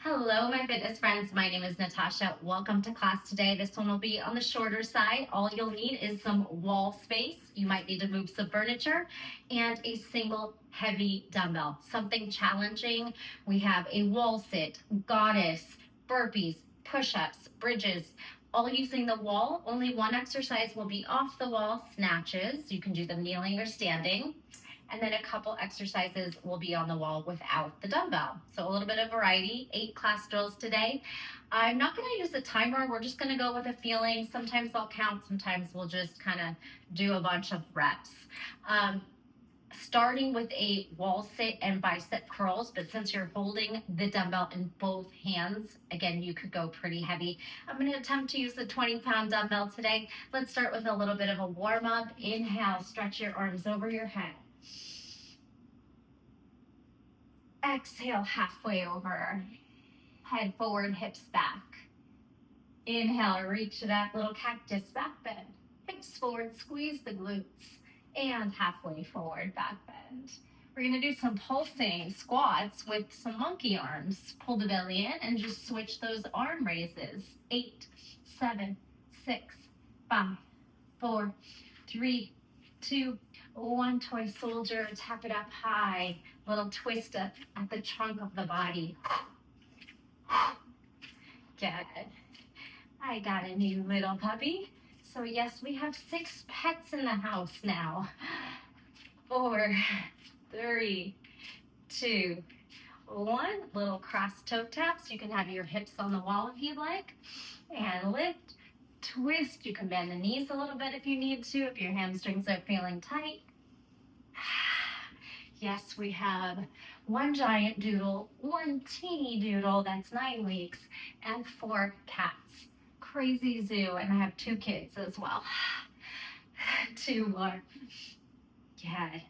Hello, my fitness friends. My name is Natasha. Welcome to class today. This one will be on the shorter side. All you'll need is some wall space. You might need to move some furniture and a single heavy dumbbell, something challenging. We have a wall sit, goddess, burpees, push-ups, bridges, all using the wall. Only one exercise will be off the wall, snatches. You can do them kneeling or standing. And then a couple exercises will be on the wall without the dumbbell. So a little bit of variety, 8 class drills today. I'm not gonna use a timer. We're just gonna go with a feeling. Sometimes I'll count, sometimes we'll just kind of do a bunch of reps. Starting with a wall sit and bicep curls, but since you're holding the dumbbell in both hands, again, you could go pretty heavy. I'm gonna attempt to use the 20-pound dumbbell today. Let's start with a little bit of a warm up. Inhale, stretch your arms over your head. Exhale, halfway over. Head forward, hips back. Inhale, reach that little cactus back bend. Hips forward, squeeze the glutes. And halfway forward, back bend. We're gonna do some pulsing squats with some monkey arms. Pull the belly in and just switch those arm raises. 8, 7, 6, 5, 4, 3, 2, 1. Toy soldier, tap it up high. Little twist up at the trunk of the body. Good. I got a new little puppy. So yes, we have 6 pets in the house now. 4, 3, 2, 1. Little cross toe taps. You can have your hips on the wall if you'd like. And lift, twist. You can bend the knees a little bit if you need to, if your hamstrings are feeling tight. Yes, we have 1 giant doodle, 1 teeny doodle, that's 9 weeks, and 4 cats. Crazy zoo, and I have 2 kids as well. 2 more. Good.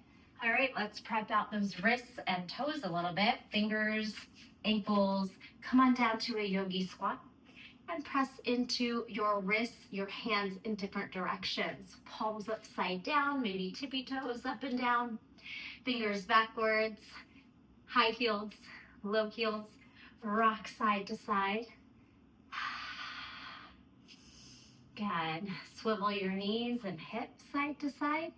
All right, let's prep out those wrists and toes a little bit. Fingers, ankles. Come on down to a yogi squat and press into your wrists, your hands in different directions. Palms upside down, maybe tippy toes up and down. Fingers backwards, high heels, low heels, rock side to side. Good. Swivel your knees and hips side to side.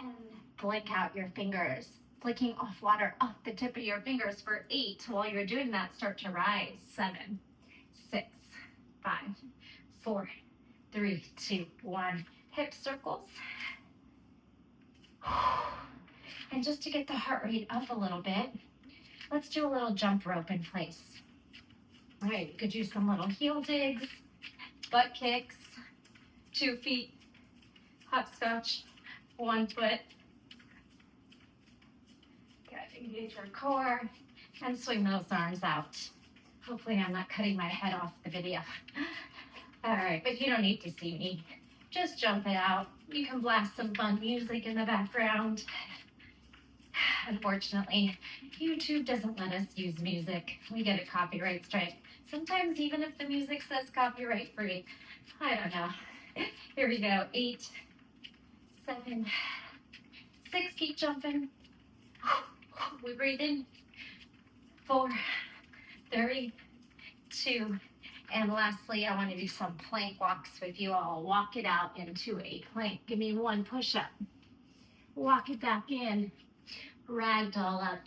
And blink out your fingers, flicking off water off the tip of your fingers for 8. While you're doing that, start to rise. 7, 6, 5, 4, 3, 2, 1. Hip circles. And just to get the heart rate up a little bit, let's do a little jump rope in place. All right, you could do some little heel digs, butt kicks, 2 feet, hopscotch, 1 foot. Good, engage your core and swing those arms out. Hopefully I'm not cutting my head off the video. All right, but you don't need to see me. Just jump it out. You can blast some fun music in the background. Unfortunately, YouTube doesn't let us use music. We get a copyright strike. Sometimes even if the music says copyright free. I don't know. Here we go. 8, 7, 6. Keep jumping. We breathe in. 4, 3, 2. And lastly, I want to do some plank walks with you. I'll walk it out into a plank. Give me 1 push-up. Walk it back in. Ragdoll up.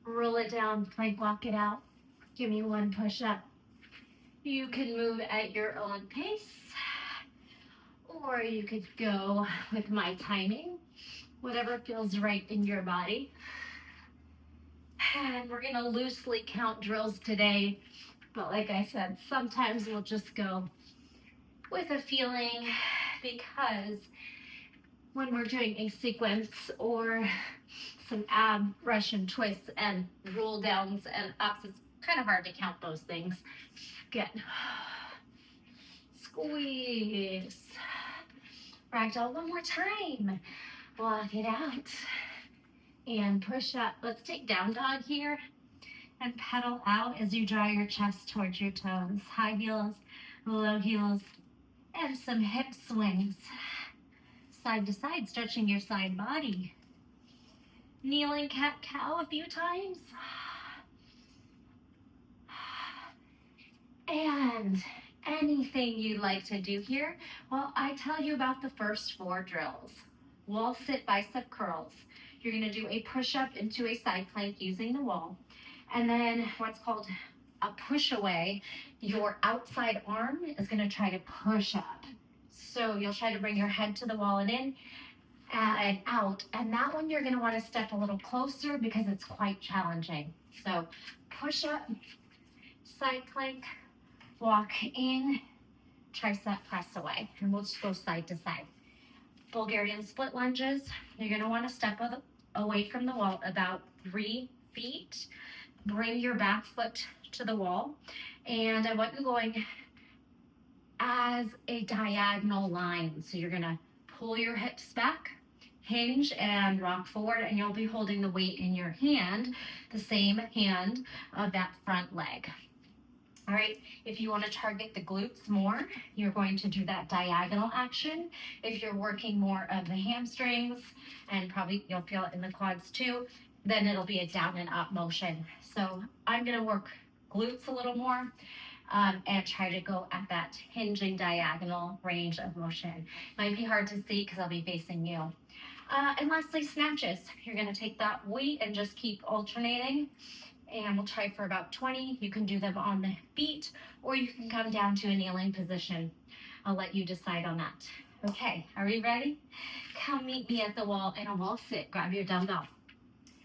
Roll it down. Plank walk it out. Give me 1 push-up. You can move at your own pace. Or you could go with my timing. Whatever feels right in your body. And we're going to loosely count drills today. But like I said, sometimes we'll just go with a feeling, because when we're doing a sequence or some ab Russian twists and roll downs and ups, it's kind of hard to count those things. Good. Squeeze. Ragdoll 1 more time. Walk it out. And push up. Let's take down dog here. And pedal out as you draw your chest towards your toes. High heels, low heels, and some hip swings. Side to side, stretching your side body. Kneeling cat-cow a few times. And anything you'd like to do here? Well, I tell you about the first 4 drills. Wall sit bicep curls. You're going to do a push-up into a side plank using the wall. And then what's called a push away, your outside arm is going to try to push up. So you'll try to bring your head to the wall and in and out. And that one you're going to want to step a little closer because it's quite challenging. So push up, side plank, walk in, tricep press away. And we'll just go side to side. Bulgarian split lunges. You're going to want to step away from the wall about 3 feet. Bring your back foot to the wall. And I want you going as a diagonal line. So you're going to pull your hips back, hinge and rock forward, and you'll be holding the weight in your hand, the same hand of that front leg. All right, if you want to target the glutes more, you're going to do that diagonal action. If you're working more of the hamstrings, and probably you'll feel it in the quads too, then it'll be a down and up motion. So I'm going to work glutes a little more and try to go at that hinging diagonal range of motion. Might be hard to see because I'll be facing you. And lastly, snatches. You're going to take that weight and just keep alternating. And we'll try for about 20. You can do them on the feet, or you can come down to a kneeling position. I'll let you decide on that. Okay, are we ready? Come meet me at the wall in a wall sit. Grab your dumbbell.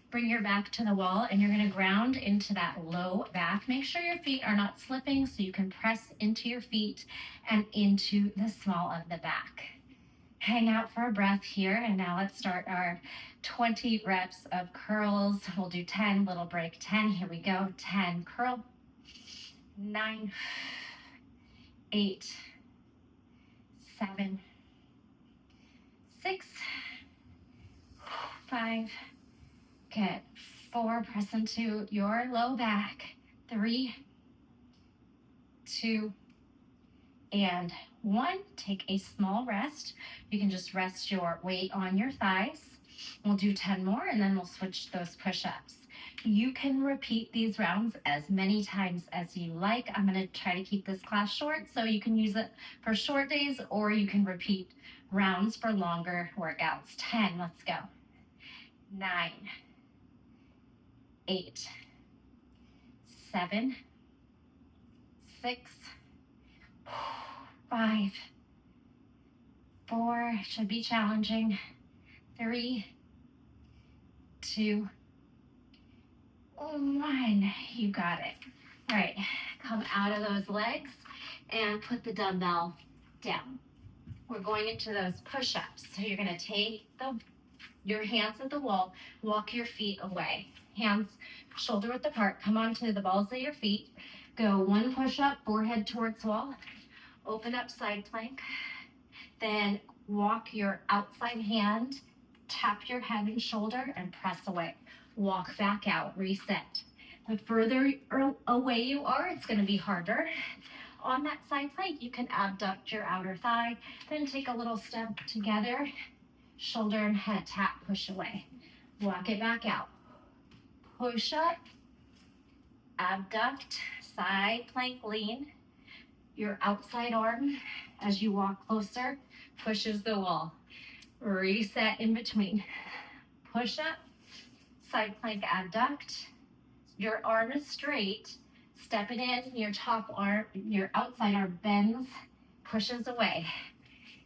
Bring your back to the wall, and you're going to ground into that low back. Make sure your feet are not slipping so you can press into your feet and into the small of the back. Hang out for a breath here, and now let's start our 20 reps of curls. We'll do 10, little break, 10. Here we go. 10, curl. 9, 8, 7, 6, 5, good. 4, press into your low back. 3, 2, and 1. Take a small rest. You can just rest your weight on your thighs. We'll do 10 more, and then we'll switch those push-ups. You can repeat these rounds as many times as you like. I'm going to try to keep this class short, so you can use it for short days, or you can repeat rounds for longer workouts. 10, let's go. 9, 8, 7, 6, 5, 4, should be challenging. 3, 2, 1. You got it. All right, come out of those legs and put the dumbbell down. We're going into those push-ups. So you're going to take your hands at the wall, walk your feet away. Hands shoulder width apart. Come onto the balls of your feet. Go 1 push-up, forehead towards wall. Open up side plank. Then walk your outside hand, tap your head and shoulder, and press away. Walk back out, reset. The further away you are, it's going to be harder. On that side plank, you can abduct your outer thigh, then take a little step together, shoulder and head tap, push away. Walk it back out. Push up, abduct, side plank lean. Your outside arm, as you walk closer, pushes the wall. Reset in between. Push up, side plank abduct. Your arm is straight. Step it in, your top arm, your outside arm bends, pushes away.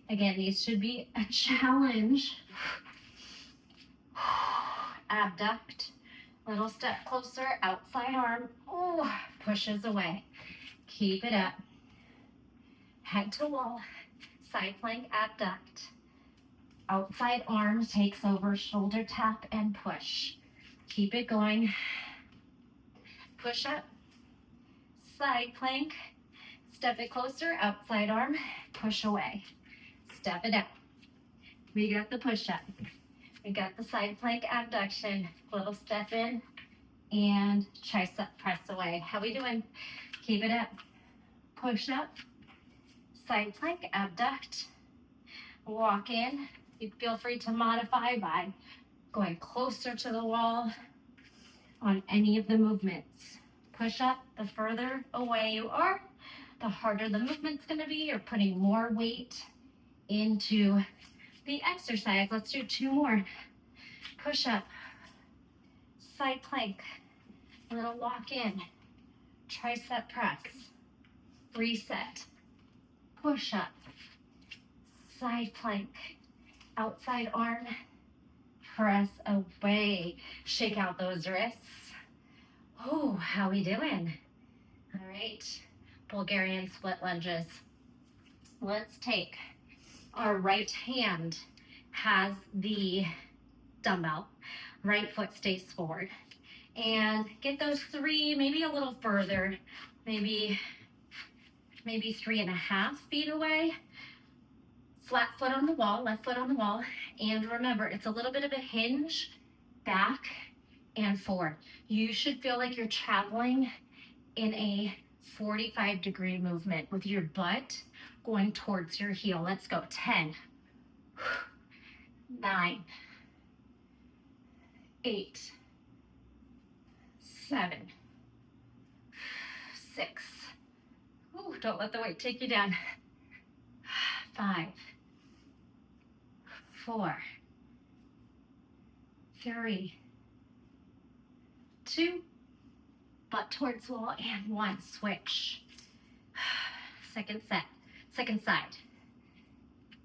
Again, these should be a challenge. Abduct, little step closer, outside arm, pushes away. Keep it up. Head to wall, side plank abduct. Outside arm takes over, shoulder tap and push. Keep it going. Push up, side plank, step it closer, outside arm, push away. Step it up. We got the push up. We got the side plank abduction, little step in, and tricep press away. How we doing? Keep it up. Push up, side plank abduct, walk in. You feel free to modify by going closer to the wall on any of the movements. Push up, the further away you are, the harder the movement's gonna be. You're putting more weight into the exercise. Let's do 2 more. Push up, side plank, a little walk in, tricep press, reset, push up, side plank, outside arm, press away. Shake out those wrists. Oh, how we doing? All right, Bulgarian split lunges. Let's take our right hand has the dumbbell, right foot stays forward, and get those 3, maybe a little further, maybe 3.5 feet away. Flat foot on the wall, left foot on the wall, and remember, it's a little bit of a hinge back and forward. You should feel like you're traveling in a 45-degree movement with your butt going towards your heel. Let's go. 10, 9, 8, 7, 6. Ooh, don't let the weight take you down. 5, 4, 3, 2, butt towards wall, and 1. Switch. Second set, second side.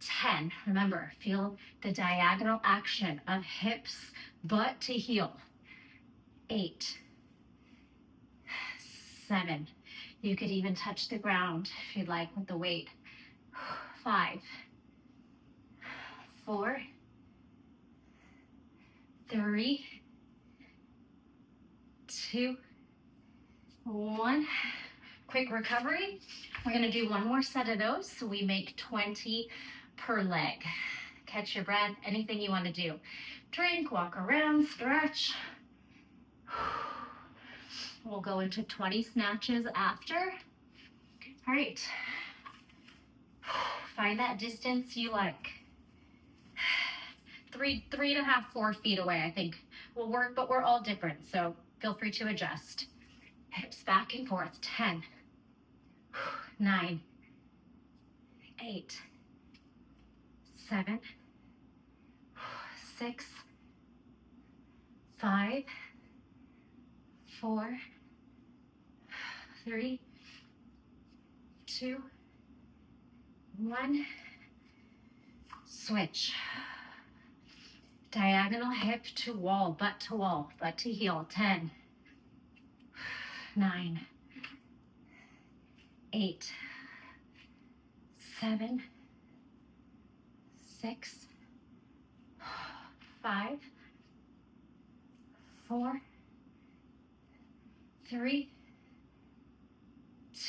10. Remember, feel the diagonal action of hips, butt to heel. 8, 7. You could even touch the ground if you'd like with the weight. 5, 4, 3, 2, 1. Quick recovery. We're going to do 1 more set of those, so we make 20 per leg. Catch your breath, anything you want to do. Drink, walk around, stretch. We'll go into 20 snatches after. All right. Find that distance you like. 3.5, 4 feet away, I think will work, but we're all different, so feel free to adjust. Hips back and forth. 10, 9, 8, 7, 6, 5, 4, 3, 2, 1. Switch. Diagonal hip to wall, butt to heel. 10, 9, 8, 7, 6, 5, 4, 3,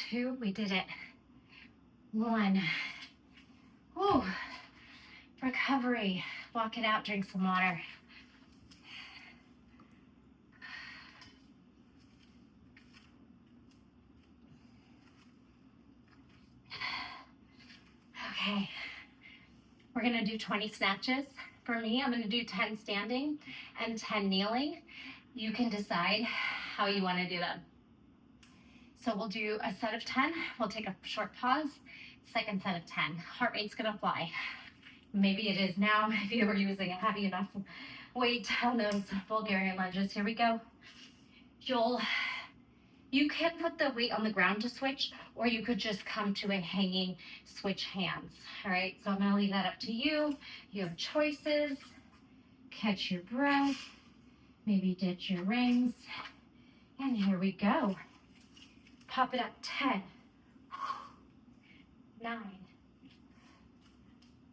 2, we did it. 1. Woo. Recovery. Walk it out, drink some water. Okay. We're gonna do 20 snatches. For me, I'm gonna do 10 standing and 10 kneeling. You can decide how you wanna do them. So we'll do a set of 10. We'll take a short pause. Second set of 10. Heart rate's gonna fly. Maybe it is now if you were using a heavy enough weight on those Bulgarian lunges. Here we go. You can put the weight on the ground to switch, or you could just come to a hanging switch hands. All right, so I'm gonna leave that up to you. You have choices. Catch your breath. Maybe ditch your rings. And here we go. Pop it up. 10, 9,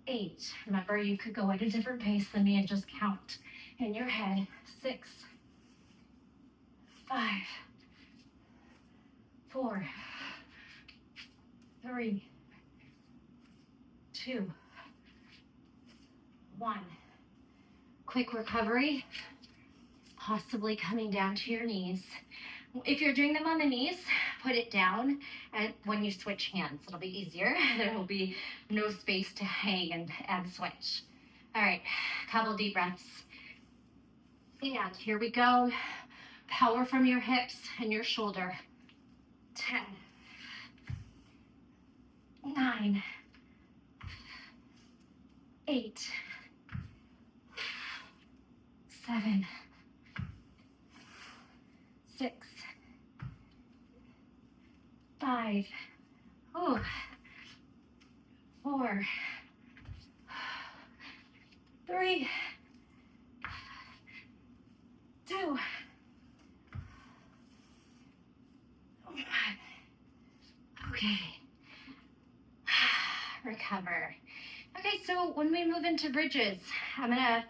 8. Remember, you could go at a different pace than me and just count in your head. 6, 5, 4, 3, 2, 1. Quick recovery, possibly coming down to your knees. If you're doing them on the knees, put it down and when you switch hands. It'll be easier. There will be no space to hang and switch. All right, couple deep breaths. And here we go. Power from your hips and your shoulder. 10, 9, 8, 7, 6, 5, 4, 3, 2, 1. Okay. Recover. Okay, so when we move into bridges, I'm gonna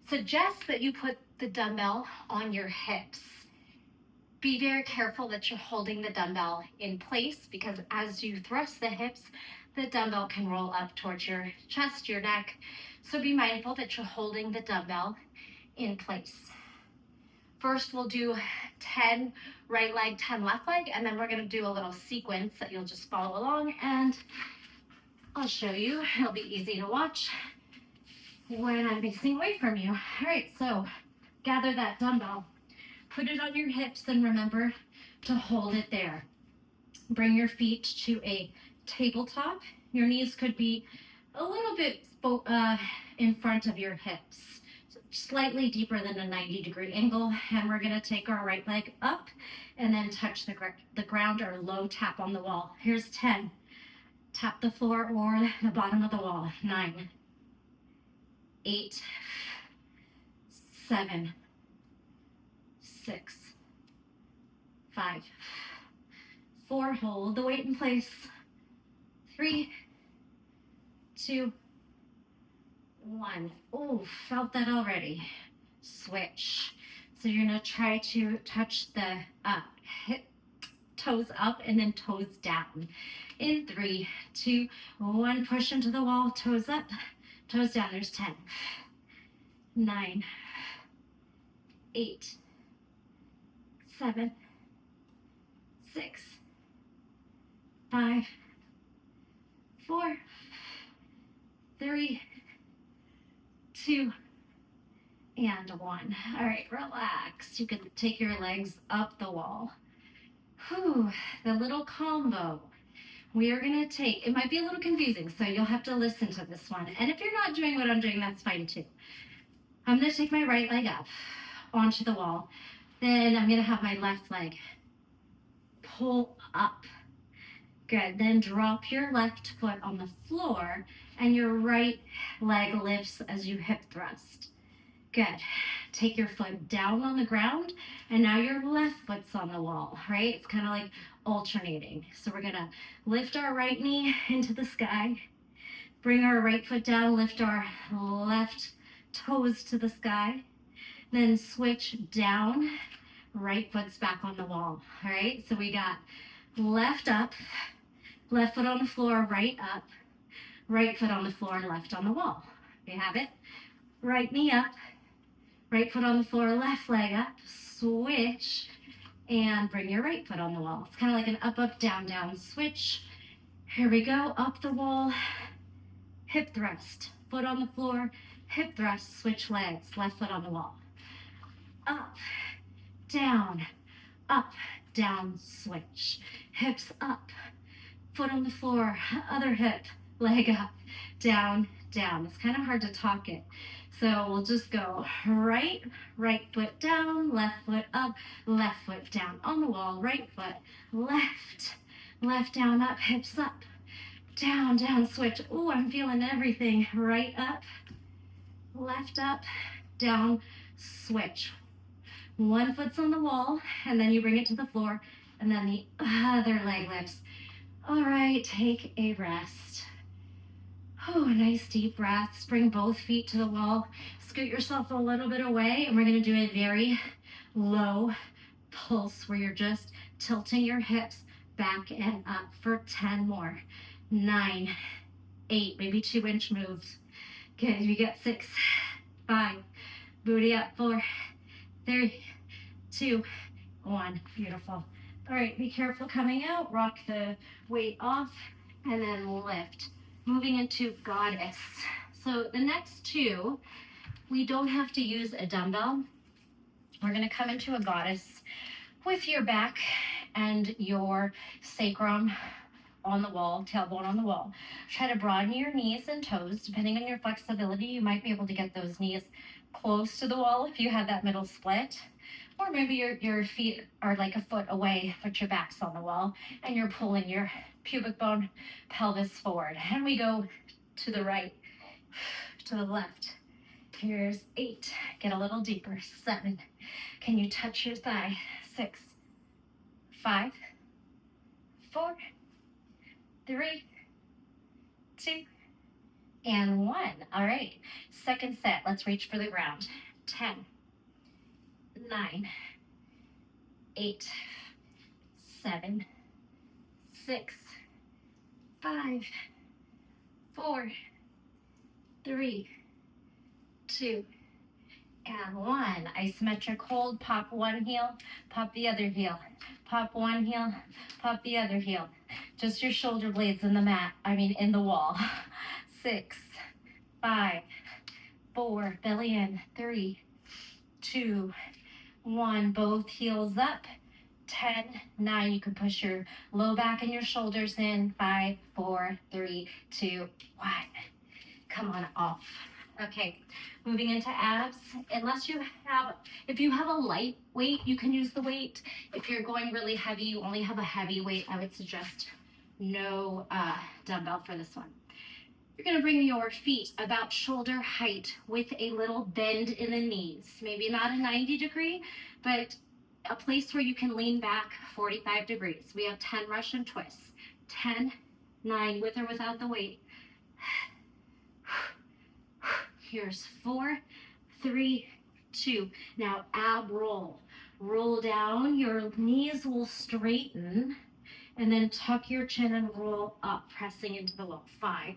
suggest that you put the dumbbell on your hips. Be very careful that you're holding the dumbbell in place, because as you thrust the hips, the dumbbell can roll up towards your chest, your neck. So be mindful that you're holding the dumbbell in place. First, we'll do 10 right leg, 10 left leg, and then we're gonna do a little sequence that you'll just follow along, and I'll show you. It'll be easy to watch when I'm facing away from you. All right, so gather that dumbbell, put it on your hips, and remember to hold it there. Bring your feet to a tabletop. Your knees could be a little bit in front of your hips, so slightly deeper than a 90-degree angle. And we're gonna take our right leg up and then touch the ground or low tap on the wall. Here's 10. Tap the floor or the bottom of the wall. 9, 8, 7, 6, 5, 4, hold the weight in place. 3, 2, 1. Oh, felt that already. Switch. So you're gonna try to touch the hip, toes up and then toes down. In 3, 2, 1, push into the wall, toes up, toes down. There's 10, 9, 8, 7, 6, 5, 4, 3, 2, and 1. All right, relax. You can take your legs up the wall. Whew, the little combo. We are gonna take, it might be a little confusing, so you'll have to listen to this one. And if you're not doing what I'm doing, that's fine too. I'm gonna take my right leg up onto the wall. Then I'm gonna have my left leg pull up. Good, then drop your left foot on the floor and your right leg lifts as you hip thrust. Good, take your foot down on the ground and now your left foot's on the wall, right? It's kind of like alternating. So we're gonna lift our right knee into the sky, bring our right foot down, lift our left toes to the sky, then switch down, right foot's back on the wall. All right, so we got left up, left foot on the floor, right up, right foot on the floor, left on the wall. We have it. Right knee up, right foot on the floor, left leg up, switch, and bring your right foot on the wall. It's kind of like an up, up, down, down switch. Here we go, up the wall, hip thrust, foot on the floor, hip thrust, switch legs, left foot on the wall. Up, down, switch. Hips up, foot on the floor, other hip, leg up, down, down. It's kind of hard to talk it. So we'll just go right foot down, left foot up, left foot down on the wall, right foot, left down, up, hips up, down, down, switch. Oh, I'm feeling everything. Right up, left up, down, switch. One foot's on the wall, and then you bring it to the floor, and then the other leg lifts. All right, take a rest. Oh, nice deep breaths. Bring both feet to the wall. Scoot yourself a little bit away, and we're gonna do a very low pulse where you're just tilting your hips back and up for 10 more. 9, 8, maybe 2-inch moves. Good, you get 6, 5, booty up, 4, 3, 2, 1. Beautiful. All right, be careful coming out. Rock the weight off and then lift. Moving into goddess. So the next two, we don't have to use a dumbbell. We're gonna come into a goddess with your back and your sacrum on the wall, tailbone on the wall. Try to broaden your knees and toes. Depending on your flexibility, you might be able to get those knees close to the wall if you have that middle split. Or maybe your feet are like a foot away, but your back's on the wall, and you're pulling your pubic bone, pelvis forward. And we go to the right, to the left. Here's 8. Get a little deeper. 7. Can you touch your thigh? 6, 5, 4, 3, 2, and 1. All right. Second set. Let's reach for the ground. 10, 9, 8, 7, 6, 5, 4, 3, 2, and 1. Isometric hold. Pop one heel, pop the other heel. Pop one heel, pop the other heel. Just your shoulder blades in the mat, in the wall. 6, 5, 4, belly in. 3, 2, 1. Both heels up. 10, 9. You can push your low back and your shoulders in. 5, 4, 3, 2, 1. Come on off. Okay, moving into abs. If you have a light weight, you can use the weight. If you're going really heavy, you only have a heavy weight, I would suggest no dumbbell for this one. You're gonna bring your feet about shoulder height with a little bend in the knees. Maybe not a 90 degree, but a place where you can lean back 45 degrees. We have 10 Russian twists. 10, 9, with or without the weight. Here's 4, 3, 2. Now ab roll. Roll down, your knees will straighten, and then tuck your chin and roll up, pressing into the wall. 5.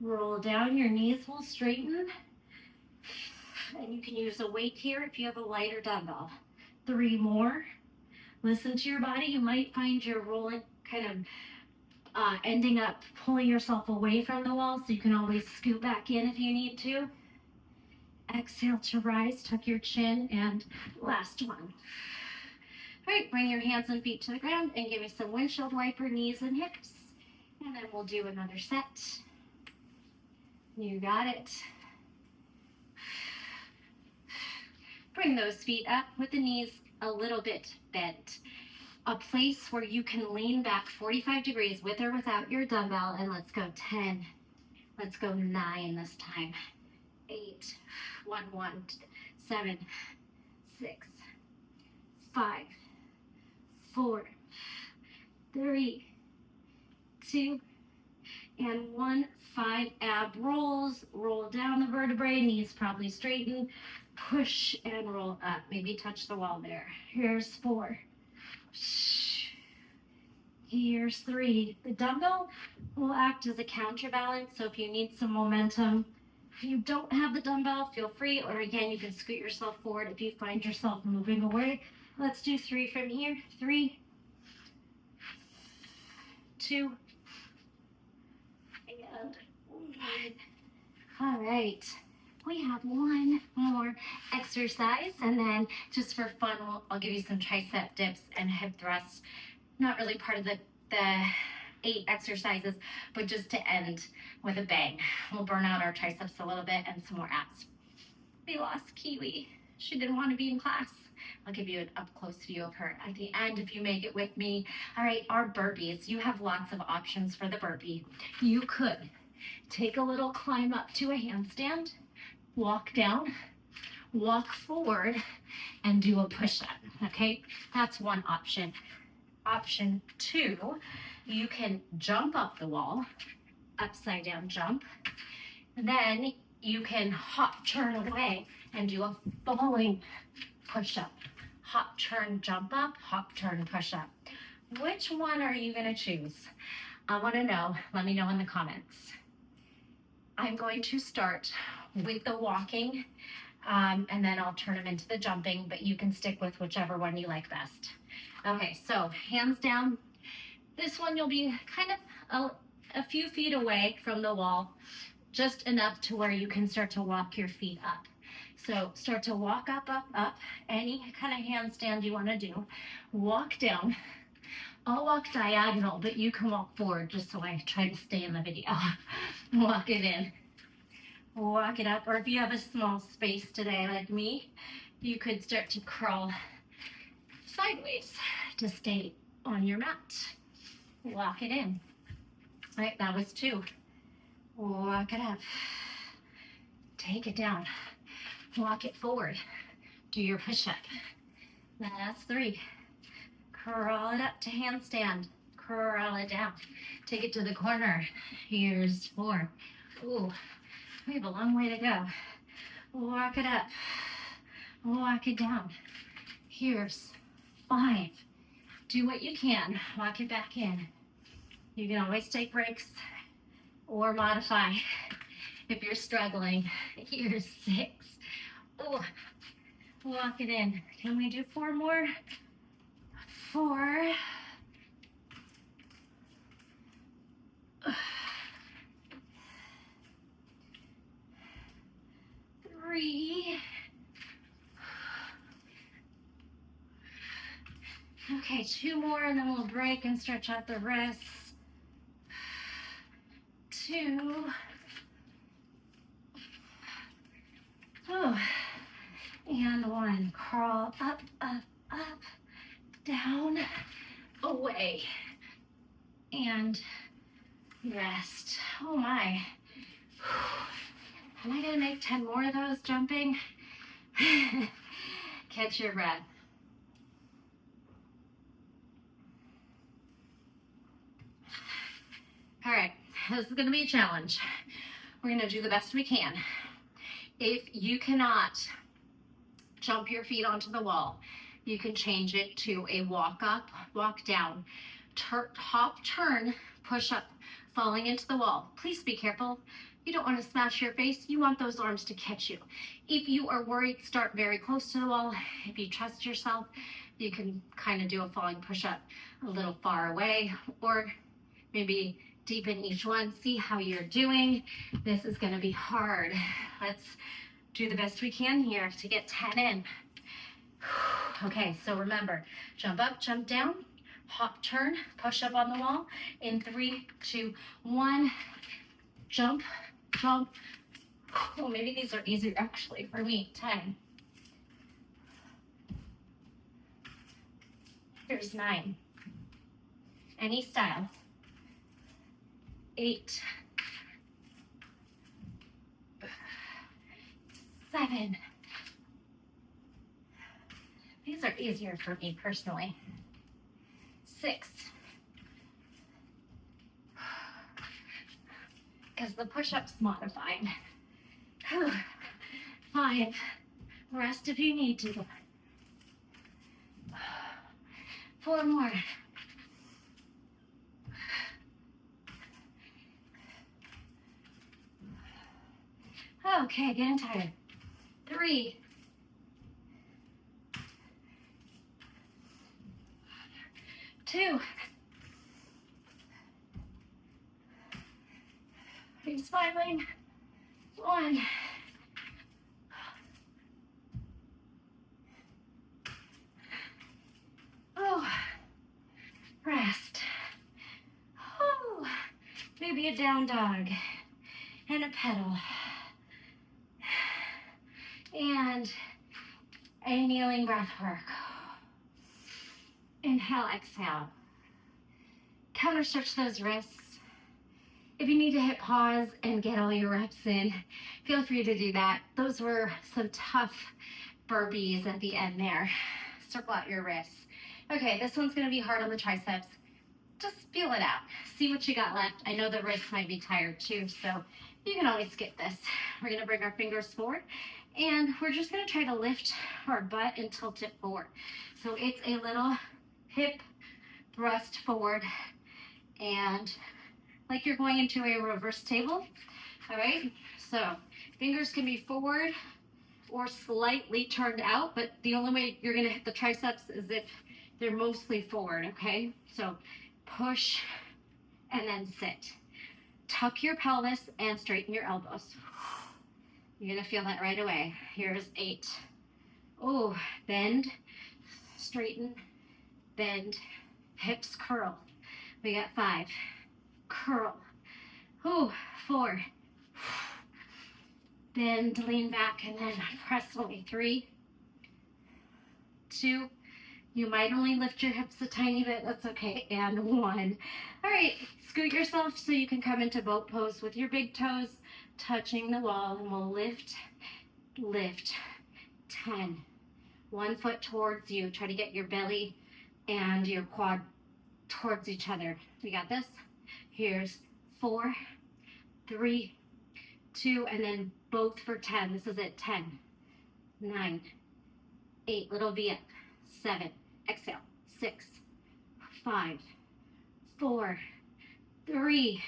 Roll down, your knees will straighten, and you can use a weight here if you have a lighter dumbbell. 3 more. Listen to your body. You might find you're rolling, kind of ending up pulling yourself away from the wall, so you can always scoot back in if you need to. Exhale to rise, tuck your chin, and last one. All right, bring your hands and feet to the ground and give me some windshield wiper, knees and hips, and then we'll do another set. You got it. Bring those feet up with the knees a little bit bent. A place where you can lean back 45 degrees with or without your dumbbell, and let's go 10. Let's go 9 this time. 8, 1, 1, 7, 6, 5, 4, 3, 2, and 1. 5 ab rolls. Roll down the vertebrae, knees probably straighten. Push and roll up. Maybe touch the wall there. Here's 4. Here's 3. The dumbbell will act as a counterbalance, so if you need some momentum, if you don't have the dumbbell, feel free, or again, you can scoot yourself forward if you find yourself moving away. Let's do 3 from here. 3, 2, and 1. All right. We have one more exercise, and then just for fun, I'll give you some tricep dips and hip thrusts. Not really part of the 8 exercises, but just to end with a bang. We'll burn out our triceps a little bit and some more abs. We lost Kiwi. She didn't want to be in class. I'll give you an up-close view of her at the end if you make it with me. All right, our burpees. You have lots of options for the burpee. You could take a little climb up to a handstand, walk down, walk forward, and do a push-up, okay? That's one option. Option 2, you can jump up the wall, upside down jump. Then you can hop, turn away, and do a falling push-up. Hop, turn, jump up, hop, turn, push up. Which one are you gonna choose? I wanna know, let me know in the comments. I'm going to start with the walking, and then I'll turn them into the jumping, but you can stick with whichever one you like best. Okay, so hands down. This one you'll be kind of a few feet away from the wall, just enough to where you can start to walk your feet up. So start to walk up, up, up, any kind of handstand you wanna do. Walk down, I'll walk diagonal, but you can walk forward just so I try to stay in the video. Walk it in. Walk it up, or if you have a small space today like me, you could start to crawl sideways to stay on your mat. Walk it in. All right, that was 2. Walk it up. Take it down. Walk it forward. Do your push-up. That's 3. Crawl it up to handstand. Crawl it down. Take it to the corner. Here's 4. Ooh, we have a long way to go. Walk it up. Walk it down. Here's 5. Do what you can. Walk it back in. You can always take breaks or modify if you're struggling. Here's 6. Oh, walk it in. Can we do 4 more? 4. 3. Okay, 2 more and then we'll break and stretch out the wrists. 2. Oh, and 1. Crawl up, up, up, down, away, and rest. Oh my. Am I gonna make 10 more of those jumping? Catch your breath. All right, this is gonna be a challenge. We're gonna do the best we can. If you cannot jump your feet onto the wall, you can change it to a walk up, walk down, hop, turn, push up, falling into the wall. Please be careful. You don't want to smash your face. You want those arms to catch you. If you are worried, start very close to the wall. If you trust yourself, you can kind of do a falling push up a little far away, or maybe deepen each one. See how you're doing. This is going to be hard. Let's do the best we can here to get 10 in. Okay, so remember, jump up, jump down, hop, turn, push up on the wall. In 3, 2, 1, jump, jump. Oh, maybe these are easier actually for me. 10. Here's 9. Any style. 8. 7. These are easier for me personally. 6. Because the push-up's modified. 5. Rest if you need to. 4 more. Okay, getting tired. 3. 2. Are you smiling? 1. Oh, rest. Oh, maybe a down dog and a pedal. And a kneeling breath work. Inhale, exhale. Counter stretch those wrists. If you need to hit pause and get all your reps in, feel free to do that. Those were some tough burpees at the end there. Circle out your wrists. Okay, this one's gonna be hard on the triceps. Just feel it out. See what you got left. I know the wrists might be tired too, so you can always skip this. We're gonna bring our fingers forward and we're just gonna try to lift our butt and tilt it forward. So it's a little hip thrust forward and like you're going into a reverse table. All right, so fingers can be forward or slightly turned out, but the only way you're gonna hit the triceps is if they're mostly forward, okay? So push and then sit. Tuck your pelvis and straighten your elbows. You're gonna feel that right away. Here's 8. Oh, bend, straighten, bend, hips curl. We got 5, curl. Ooh, 4, bend, lean back, and then press away. 3, 2, you might only lift your hips a tiny bit, that's okay, and 1. All right, scoot yourself so you can come into boat pose with your big toes touching the wall, and we'll lift, lift. 10, 1 foot towards you. Try to get your belly and your quad towards each other. We got this. Here's 4, 3, 2, and then both for 10. This is it. 10, 9, 8, little V up. 7, exhale. 6, 5, 4, 3,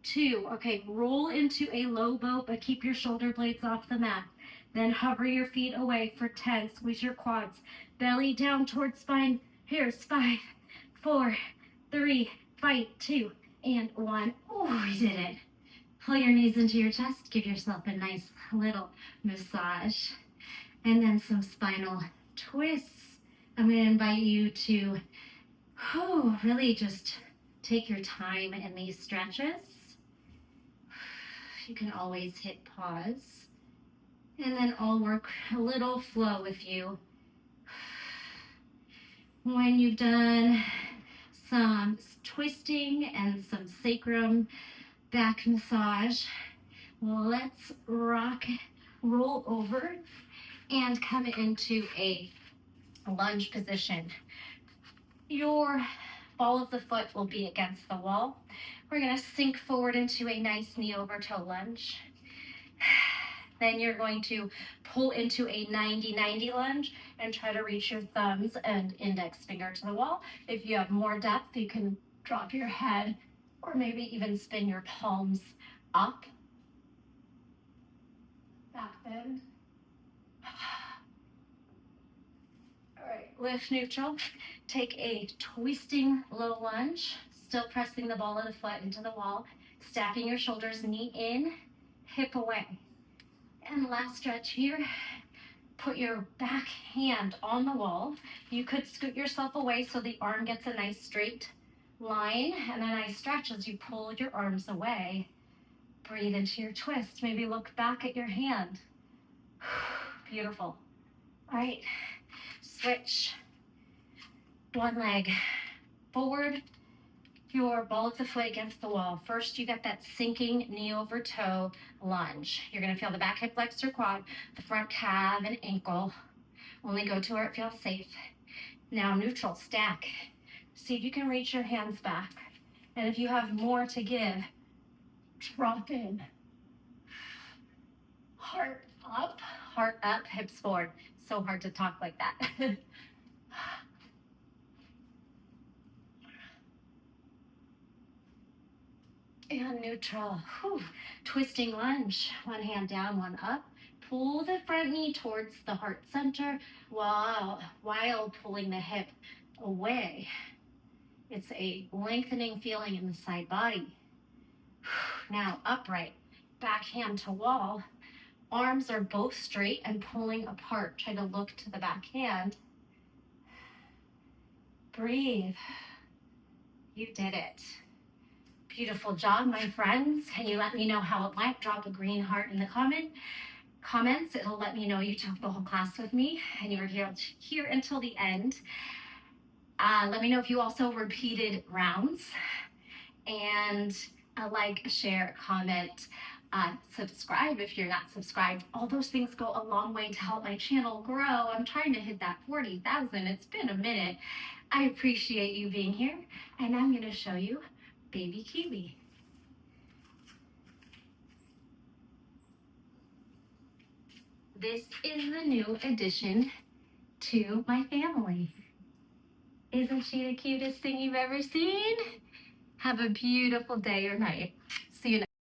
2. Okay, roll into a low boat, but keep your shoulder blades off the mat. Then hover your feet away for 10. Squeeze your quads. Belly down towards spine. Here's 5, 4, 3, fight, 2, and 1. Oh, we did it. Pull your knees into your chest. Give yourself a nice little massage. And then some spinal twists. I'm going to invite you to really just take your time in these stretches. You can always hit pause. And then I'll work a little flow with you. When you've done some twisting and some sacrum back massage, let's roll over and come into a lunge position. Your ball of the foot will be against the wall. We're going to sink forward into a nice knee over toe lunge. Then you're going to pull into a 90-90 lunge and try to reach your thumbs and index finger to the wall. If you have more depth, you can drop your head or maybe even spin your palms up. Back bend. All right, lift neutral. Take a twisting low lunge, still pressing the ball of the foot into the wall, stacking your shoulders, knee in, hip away. And last stretch here, put your back hand on the wall. You could scoot yourself away so the arm gets a nice straight line and a nice stretch as you pull your arms away. Breathe into your twist. Maybe look back at your hand. Beautiful. All right, switch. One leg forward, your ball of the foot against the wall. First, you got that sinking knee over toe lunge. You're gonna feel the back hip flexor quad, the front calf and ankle. Only go to where it feels safe. Now neutral, stack. See if you can reach your hands back. And if you have more to give, drop in. Heart up, hips forward. So hard to talk like that. And neutral. Whew. Twisting lunge. One hand down, one up. Pull the front knee towards the heart center while pulling the hip away. It's a lengthening feeling in the side body. Now upright. Back hand to wall. Arms are both straight and pulling apart. Try to look to the back hand. Breathe. You did it. Beautiful job, my friends. Can you let me know how it went? Drop a green heart in the comments. It'll let me know you took the whole class with me and you were here until the end. Let me know if you also repeated rounds. And a like, a share, a comment, subscribe if you're not subscribed. All those things go a long way to help my channel grow. I'm trying to hit that 40,000. It's been a minute. I appreciate you being here. And I'm going to show you baby kiwi. This is the new addition to my family. Isn't she the cutest thing you've ever seen? Have a beautiful day or night.